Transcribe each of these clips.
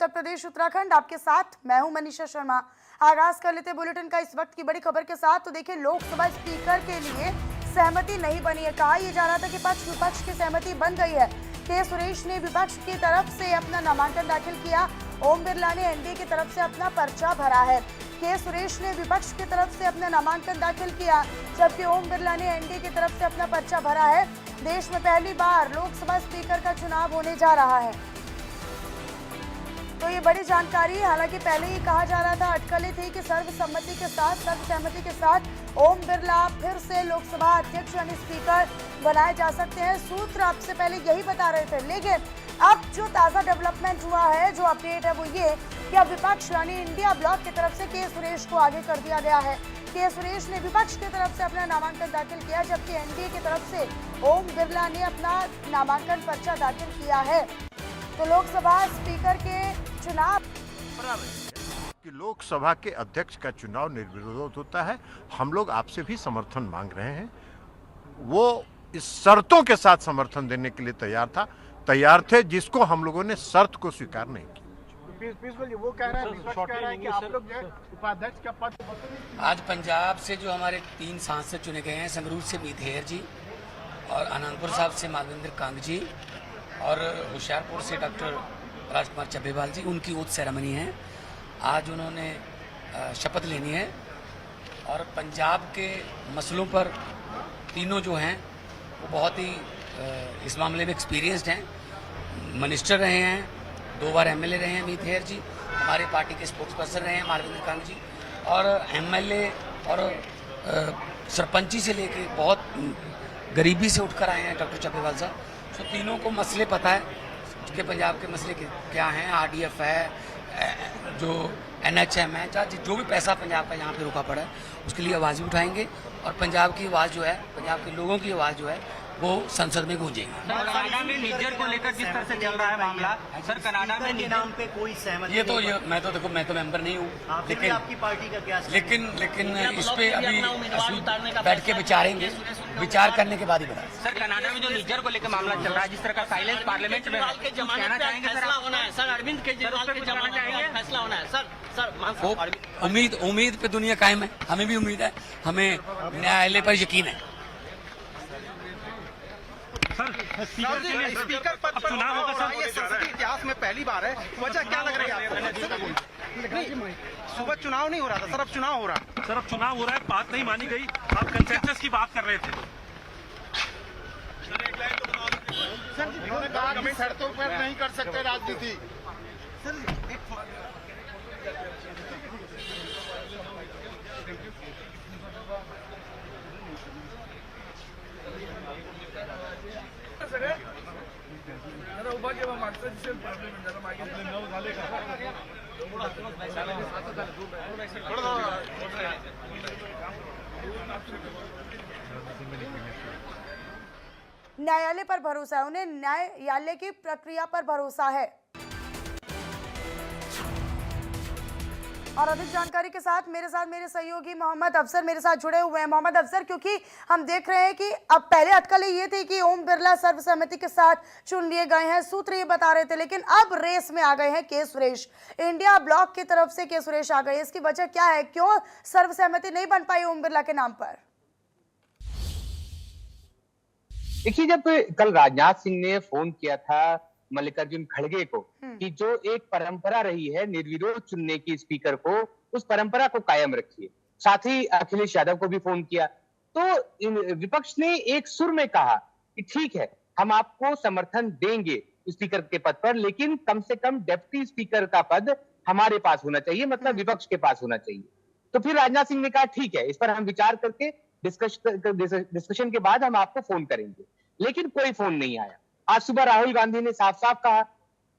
उत्तर प्रदेश उत्तराखंड, आपके साथ मैं हूं मनीषा शर्मा। आगाज कर लेते बुलेटिन का इस वक्त की बड़ी खबर के साथ। तो देखिए, लोकसभा स्पीकर के लिए सहमति नहीं बनी है। कहा यह जा रहा था कि पक्ष विपक्ष की सहमति बन गई है। के सुरेश ने विपक्ष की तरफ से अपना नामांकन दाखिल किया। ओम बिरला ने एनडीए की तरफ से अपना पर्चा भरा है। के सुरेश ने विपक्ष की तरफ से अपना नामांकन दाखिल किया, जबकि ओम बिरला ने एनडीए की तरफ से अपना पर्चा भरा है। देश में पहली बार लोकसभा स्पीकर का चुनाव होने जा रहा है, तो ये बड़ी जानकारी। हालांकि पहले ही कहा जा रहा था, अटकलें थी कि सर्वसम्मति के साथ ओम बिरला फिर से लोकसभा अध्यक्ष यानी स्पीकर बनाए जा सकते हैं। सूत्र आपसे पहले यही बता रहे थे, लेकिन अब जो ताज़ा डेवलपमेंट हुआ है, जो अपडेट है, वो ये कि अब विपक्ष यानी इंडिया ब्लॉक की तरफ से के सुरेश को आगे कर दिया गया है। के सुरेश ने विपक्ष की तरफ से अपना नामांकन दाखिल किया, जबकि एनडीए की तरफ से ओम बिरला ने अपना नामांकन पर्चा दाखिल किया है। तो लोकसभा स्पीकर के चुनाव कि लोकसभा के अध्यक्ष का चुनाव निर्विरोध होता है। हम लोग आपसे भी समर्थन मांग रहे हैं। वो इस शर्तों के साथ समर्थन देने के लिए तैयार थे जिसको हम लोगों ने शर्त को स्वीकार नहीं किया। वो कह रहा है कि आप लोग उपाध्यक्ष का पद। आज पंजाब से जो हमारे 3 सांसद चुने गए हैं, संगरूर से मीत हेयर जी और आनंदपुर साहब से मालविंदर कांग जी और होशियारपुर से डॉक्टर राजकुमार चब्बेवाल जी, उनकी ओथ सेरेमनी है। आज उन्होंने शपथ लेनी है और पंजाब के मसलों पर तीनों जो हैं वो बहुत ही इस मामले में एक्सपीरियंस्ड हैं। मिनिस्टर रहे हैं, 2 बार एमएलए रहे हैं मीत हेयर जी, हमारे पार्टी के स्पोक्स पर्सन रहे हैं मालविंदर कांग जी, और एमएलए और सरपंची से लेके बहुत गरीबी से उठकर आए हैं डॉक्टर चब्बेवाल साहब। तो तीनों को मसले पता है कि पंजाब के मसले क्या हैं। आरडीएफ है, जो एनएचएम है, जो भी पैसा पंजाब का यहाँ पे रुका पड़ा है, उसके लिए आवाज़ भी उठाएंगे और पंजाब की आवाज़ जो है, पंजाब के लोगों की आवाज़ जो है, वो संसद में गूंजेगी। कनाडा में निजर को लेकर जिस तरह से चल रहा है मामला, सर कनाडा में के नाम पे कोई सहमति मैं तो मेंबर नहीं हूँ, लेकिन आपकी पार्टी का क्या लेकिन इस पे अभी बैठ के विचारेंगे, विचार करने के बाद ही बताएं। सर कनाडा में जो निजर को लेकर मामला चल रहा है, जिस तरह का साइलेंस पार्लियामेंट में कहना चाहेंगे सर अरविंद केजरीवाल के जमानत पे फैसला होना है। सर उम्मीद पे दुनिया कायम है, हमें भी उम्मीद है, हमें न्यायालय पर यकीन है। सर स्पीकर पद पर चुनाव होगा सर, ये संसदीय इतिहास में पहली बार है। वजह क्या लग रही है आपको? सुबह चुनाव नहीं हो रहा था सर, अब चुनाव हो रहा है। सर अब चुनाव हो रहा है, बात नहीं मानी गई। आप कंसेंसस की बात कर रहे थे। सर इन्होंने कहा कि शर्तों पर नहीं कर सकते राजनीति। न्यायालय पर भरोसा है, उन्हें न्यायालय की प्रक्रिया पर भरोसा है। और अधिक जानकारी के साथ मेरे सहयोगी मोहम्मद अफसर मेरे साथ जुड़े हुए हैं। मोहम्मद अफसर, क्योंकि हम देख रहे हैं कि अब पहले अटकलें ये थी कि ओम बिरला सर्वसम्मति के साथ चुन लिए गए हैं, सूत्र ये बता रहे थे, लेकिन अब रेस में आ गए हैं के सुरेश। इंडिया ब्लॉक की तरफ से के सुरेश आ गए। इसकी वजह क्या है? क्यों सर्वसम्मति नहीं बन पाई ओम बिरला के नाम पर? देखिए, जब कल राजनाथ सिंह ने फोन किया था मल्लिकार्जुन खड़गे को कि जो एक परंपरा रही है निर्विरोध चुनने की स्पीकर को, उस परंपरा को कायम रखिए, साथ ही अखिलेश यादव को भी फोन किया, तो विपक्ष ने एक सुर में कहा कि ठीक है, हम आपको समर्थन देंगे स्पीकर के पद पर, लेकिन कम से कम डिप्टी स्पीकर का पद हमारे पास होना चाहिए, मतलब विपक्ष के पास होना चाहिए। तो फिर राजनाथ सिंह ने कहा ठीक है, इस पर हम विचार करके डिस्कशन के बाद हम आपको फोन करेंगे, लेकिन कोई फोन नहीं आया। आज सुबह राहुल गांधी ने साफ साफ कहा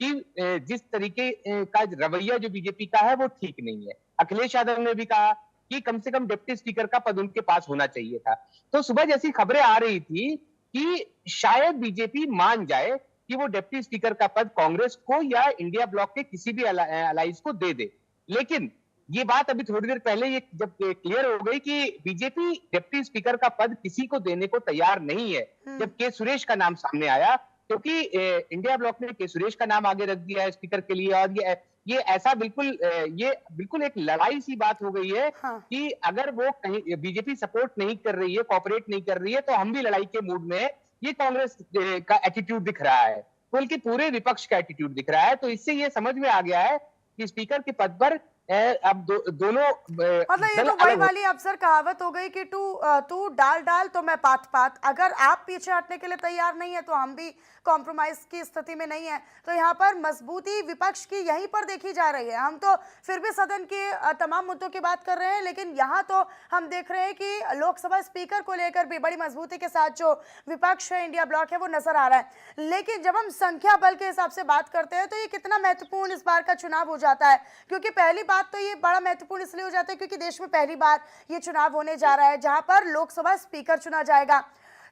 कि जिस तरीके का रवैया जो बीजेपी का है वो ठीक नहीं है। अखिलेश यादव ने भी कहा कि कम से कम डिप्टी स्पीकर का पद उनके पास होना चाहिए था। तो सुबह जैसी खबरें आ रही थी कि शायद बीजेपी मान जाए कि वो डिप्टी स्पीकर का पद कांग्रेस को या इंडिया ब्लॉक के किसी भी अलायंस को दे दे, लेकिन ये बात अभी थोड़ी देर पहले ये जब क्लियर हो गई कि बीजेपी डिप्टी स्पीकर का पद किसी को देने को तैयार नहीं है, जब के सुरेश का नाम सामने आया, क्योंकि इंडिया ब्लॉक ने के सुरेश का नाम आगे रख दिया है स्पीकर के लिए, और ये ये ऐसा बिल्कुल एक लड़ाई सी बात हो गई है हाँ। कि अगर वो कहीं बीजेपी सपोर्ट नहीं कर रही है, कोऑपरेट नहीं कर रही है, तो हम भी लड़ाई के मूड में है। ये कांग्रेस का एटीट्यूड दिख रहा है, बल्कि पूरे विपक्ष का एटीट्यूड दिख रहा है। तो इससे ये समझ में आ गया है कि स्पीकर के पद पर अब दोनों मतलब ये दल तो वही अलग वाली अफसर कहावत हो गई कि तू डाल डाल तो मैं पात पात। अगर आप पीछे हटने के लिए तैयार नहीं है तो हम भी कॉम्प्रोमाइज की स्थिति में नहीं है। तो यहाँ पर मजबूती विपक्ष की यहीं पर देखी जा रही है। हम तो फिर भी सदन के तमाम मुद्दों की बात कर रहे हैं, लेकिन यहाँ तो हम देख रहे हैं कि लोकसभा स्पीकर को लेकर भी बड़ी मजबूती के साथ जो विपक्ष है, इंडिया ब्लॉक है, वो नजर आ रहा है। लेकिन जब हम संख्या बल के हिसाब से बात करते हैं तो ये कितना महत्वपूर्ण इस बार का चुनाव हो जाता है, क्योंकि पहली बात तो ये बड़ा महत्वपूर्ण इसलिए हो जाता है क्योंकि देश में पहली बार ये चुनाव होने जा रहा है जहां पर लोकसभा स्पीकर चुना जाएगा।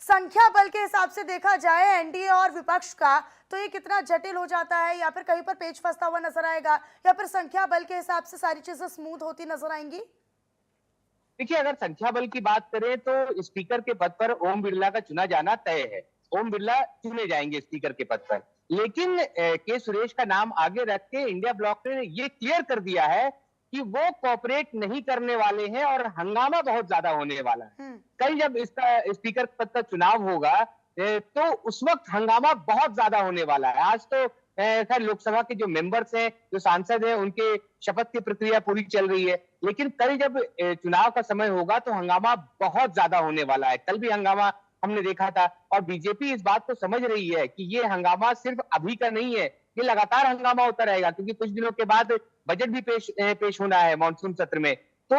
संख्या बल के हिसाब से देखा जाए एनडीए और विपक्ष का, तो ये कितना जटिल हो जाता है, या फिर कहीं पर पेच फंसता हुआ नजर आएगा, या फिर संख्या बल के हिसाब से सारी चीजें स्मूथ होती नजर आएंगी? देखिए, अगर संख्या बल की बात करें तो स्पीकर के पद पर ओम बिरला का चुना जाना तय है। ओम बिरला चुने जाएंगे स्पीकर के पद पर, लेकिन के सुरेश का नाम आगे रख के इंडिया ब्लॉक ने ये क्लियर कर दिया है कि वो कोऑपरेट नहीं करने वाले हैं और हंगामा बहुत ज्यादा होने वाला है। कल जब इसका स्पीकर पद का चुनाव होगा तो उस वक्त हंगामा बहुत ज्यादा होने वाला है। आज तो खैर लोकसभा के जो मेंबर्स हैं, जो सांसद हैं, उनके शपथ की प्रक्रिया पूरी चल रही है, लेकिन कल जब चुनाव का समय होगा तो हंगामा बहुत ज्यादा होने वाला है। कल भी हंगामा हमने देखा था और बीजेपी इस बात को समझ रही है कि ये हंगामा सिर्फ अभी का नहीं है, ये लगातार हंगामा होता रहेगा, क्योंकि कुछ दिनों के बाद बजट भी पेश होना है मॉनसून सत्र में। तो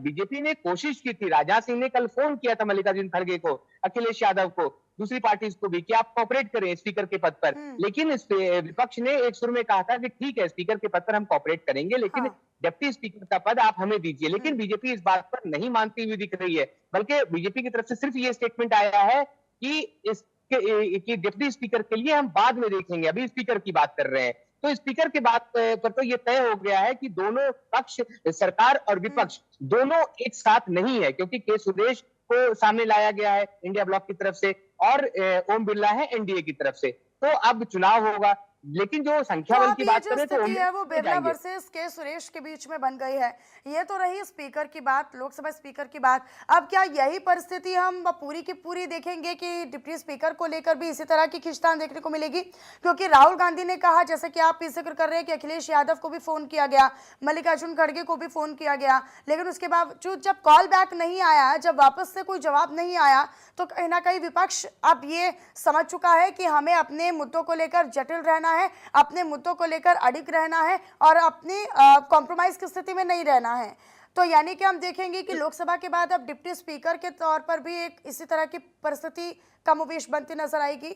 बीजेपी ने कोशिश की थी, राजनाथ सिंह ने कल फोन किया था मल्लिकार्जुन खड़गे को, अखिलेश यादव को, दूसरी पार्टीज को भी, कि आप कोऑपरेट करें स्पीकर के पद पर। लेकिन विपक्ष ने एक सुर में कहा था कि ठीक है, स्पीकर के पद पर हम कोऑपरेट करेंगे, लेकिन डिप्टी स्पीकर का पद आप हमें दीजिए। लेकिन बीजेपी इस बात पर नहीं मानती हुई दिख रही है, बल्कि बीजेपी की तरफ से सिर्फ ये स्टेटमेंट आया है कि डिप्टी स्पीकर के लिए हम बाद में देखेंगे, अभी स्पीकर की बात कर रहे हैं। तो स्पीकर के बात पर तो ये तय हो गया है कि दोनों पक्ष, सरकार और विपक्ष, दोनों एक साथ नहीं है, क्योंकि के सुरेश को सामने लाया गया है इंडिया ब्लॉक की तरफ से और ओम बिरला है एनडीए की तरफ से। तो अब चुनाव होगा, लेकिन जो संख्या बल की बात करें तो है वो बिरला वर्सेस के सुरेश के बीच में बन गई है। ये तो रही स्पीकर की बात, लोकसभा स्पीकर की बात। अब क्या यही परिस्थिति हम पूरी की पूरी देखेंगे कि डिप्टी स्पीकर को लेकर भी इसी तरह की खींचतान देखने को मिलेगी? क्योंकि राहुल गांधी ने कहा, जैसे कि आप जिक्र कर रहे हैं, कि अखिलेश यादव को भी फोन किया गया, मल्लिकार्जुन खड़गे को भी फोन किया गया, लेकिन उसके बावजूद जब कॉल बैक नहीं आया, जब वापस से कोई जवाब नहीं आया, तो कहीं ना कहीं विपक्ष अब ये समझ चुका है कि हमें अपने मुद्दों को लेकर जटिल रहना है, अपने मुद्दों को लेकर अडिग रहना है और अपनी कॉम्प्रोमाइज की स्थिति में नहीं रहना है। तो यानी कि हम देखेंगे कि लोकसभा के बाद अब डिप्टी स्पीकर के तौर पर भी एक इसी तरह की परिस्थिति कमोबेश बनती नजर आएगी।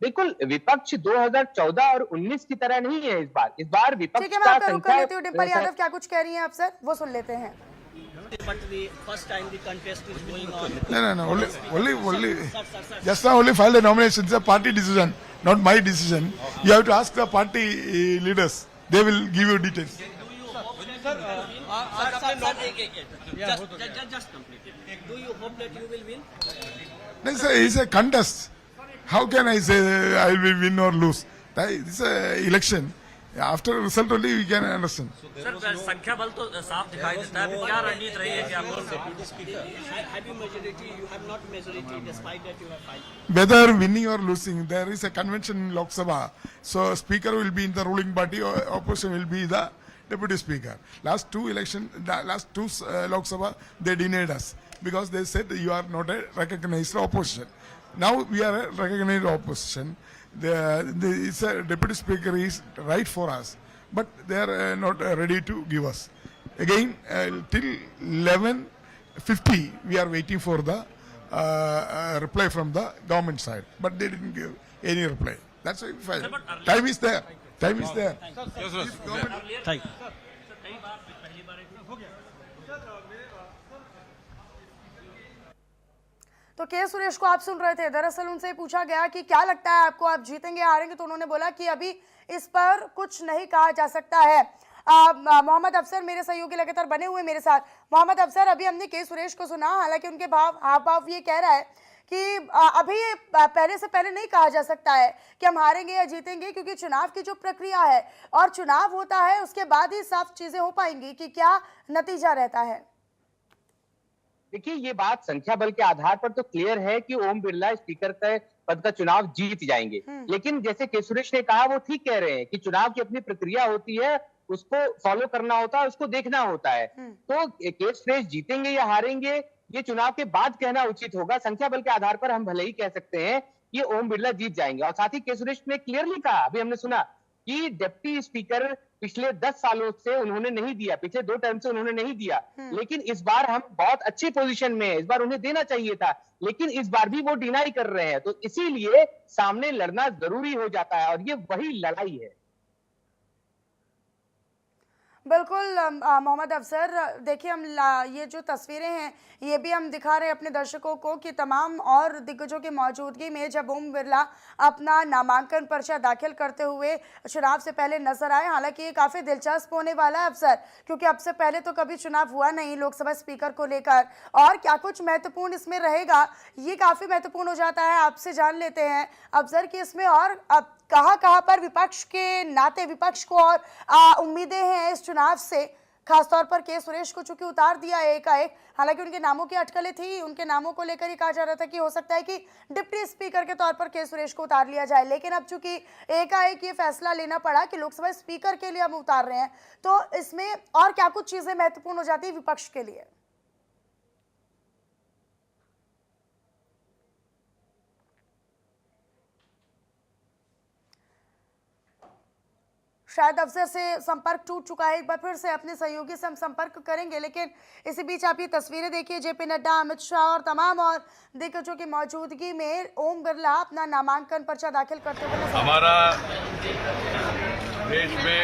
बिल्कुल, विपक्ष 2014 और 19 की तरह नहीं है इस बार विपक्ष ठीक है, मैं आपका रुख कर लेती हूँ। डिम्पल यादव क्या कुछ कह रही हैं आप सर, वो सुन लेते हैं। But the first time the contest is going on. No. Only. Just now only filed a nomination. It's a party decision, not my decision. You have to ask the party leaders. They will give you details. Just complete it. Do you hope that you will win? No, it's a contest. How can I say I will win or lose? It's a election. After result only we can understand. Sir, संख्या बल तो साफ दिखाई देता है, क्या रणनीति रही है कि आप Have you majority? You have not majority despite that you have filed. Whether winning or losing, there is a convention in Lok Sabha. So speaker will be in the ruling party, or opposition will be the deputy speaker. Last two Lok Sabha, they denied us because they said you are not a recognized opposition. Now we are a recognized opposition. It's a deputy speaker is right for us, but they are not ready to give us. Again, till 11:50, we are waiting for the reply from the government side, but they didn't give any reply. That's why we filed. Time is there. Time is there. Thank you. तो के सुरेश को आप सुन रहे थे। दरअसल उनसे पूछा गया कि क्या लगता है आपको, आप जीतेंगे हारेंगे, तो उन्होंने बोला कि अभी इस पर कुछ नहीं कहा जा सकता है। मोहम्मद अफसर मेरे सहयोगी लगातार बने हुए मेरे साथ। मोहम्मद अफसर, अभी हमने के सुरेश को सुना, हालांकि उनके हाव भाव ये कह रहा है कि अभी पहले से पहले नहीं कहा जा सकता है कि हम हारेंगे या जीतेंगे, क्योंकि चुनाव की जो प्रक्रिया है और चुनाव होता है उसके बाद ही साफ चीजें हो पाएंगी कि क्या नतीजा रहता है। देखिए, ये बात संख्या बल के आधार पर तो क्लियर है कि ओम बिरला स्पीकर के पद का चुनाव जीत जाएंगे। लेकिन जैसे के सुरेश ने कहा, वो ठीक कह रहे हैं कि चुनाव की अपनी प्रक्रिया होती है, उसको फॉलो करना होता है, उसको देखना होता है। तो के सुरेश जीतेंगे या हारेंगे, ये चुनाव के बाद कहना उचित होगा। संख्या बल के आधार पर हम भले ही कह सकते हैं कि ओम बिरला जीत जाएंगे। और साथ ही के सुरेश ने क्लियरली कहा, अभी हमने सुना कि डिप्टी स्पीकर पिछले 10 सालों से उन्होंने नहीं दिया, पिछले 2 टर्म से उन्होंने नहीं दिया, लेकिन इस बार हम बहुत अच्छी पोजीशन में हैं, इस बार उन्हें देना चाहिए था, लेकिन इस बार भी वो डिनाई कर रहे हैं। तो इसीलिए सामने लड़ना जरूरी हो जाता है और ये वही लड़ाई है। बिल्कुल मोहम्मद अफसर, देखिए हम ये जो तस्वीरें हैं ये भी हम दिखा रहे हैं अपने दर्शकों को कि तमाम और दिग्गजों की मौजूदगी में जब ओम बिरला अपना नामांकन पर्चा दाखिल करते हुए चुनाव से पहले नजर आए। हालांकि ये काफ़ी दिलचस्प होने वाला है अफसर, क्योंकि अब से पहले तो कभी चुनाव हुआ नहीं लोकसभा स्पीकर को लेकर, और क्या कुछ महत्वपूर्ण इसमें रहेगा ये काफ़ी महत्वपूर्ण हो जाता है। आपसे जान लेते हैं अफसर कि इसमें और अब कहाँ पर विपक्ष के नाते विपक्ष को और उम्मीदें हैं इस चुनाव से, खासतौर पर के सुरेश को चूंकि उतार दिया एकाएक। हालांकि उनके नामों की अटकलें थी, उनके नामों को लेकर ही कहा जा रहा था कि हो सकता है कि डिप्टी स्पीकर के तौर पर के सुरेश को उतार लिया जाए, लेकिन अब चूंकि एकाएक ये फैसला लेना पड़ा कि लोकसभा स्पीकर के लिए हम उतार रहे हैं, तो इसमें और क्या कुछ चीजें महत्वपूर्ण हो जाती है विपक्ष के लिए। शायद अफसर से संपर्क टूट चुका है, एक बार फिर से अपने सहयोगी से हम संपर्क करेंगे, लेकिन इसी बीच आप ये तस्वीरें देखिए, जेपी नड्डा, अमित शाह और तमाम और दिग्गजों की मौजूदगी में ओम बिरला अपना नामांकन पर्चा दाखिल करते हुए हमारा देश में